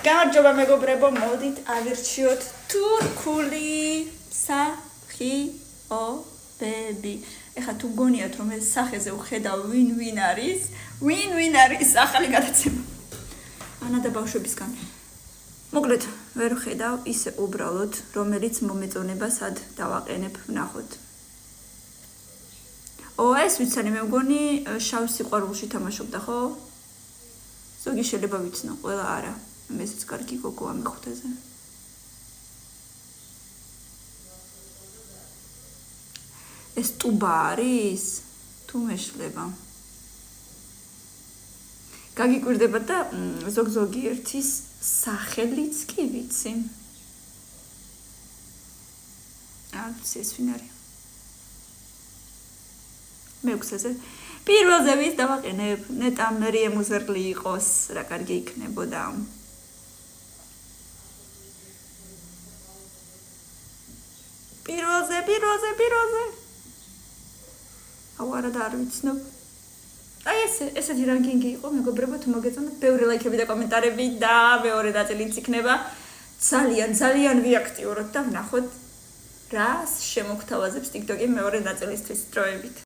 გამარჯობა მეგობრებო, მოდით ავირჩიოთ თურქული სახეობები. ეხლა თუ გონიათ რომ ეს სახეზე ვხედავ ვინ არის ახალი გადაცემა. ანა და ბავშვებისგან. მოკლედ, ვერ ვხედავ ისე უბრალოდ, რომელიც მომეწონება სად დავაყენებ, ვნახოთ. ეს ვიცანი მე მგონი შავ სიყვარულში თამაშობდა, ხო? ზოგი შეიძლება ვიცნო, ყველა არა. მეც კარგი გოგოა მეხუთეზე. ეს ტუბა არის? თუ მეშლება. გაგიკვირდება და ზოგი ერთის სახელიც კი ვიცი. არც ეს ვინ არის? მეუქსეზე. პირველზე ვის დავაყენებ? ნეტა მერიე მუზერლი იყოს, რა კარგი იქნებოდა. პირველზე. აუ არა და არ ვიცნობ. აი ესეთი რანკინგი იყო, მეგობრებო, თუ მოგეწონათ, ბევრი ლაიქები და კომენტარები და მეორე ნაწილიც იქნება. ძალიან ვიაქტიუროთ და ვნახოთ, რას შემოგთავაზებს TikTok-ი მეორე ნაწილისთვის დროებით.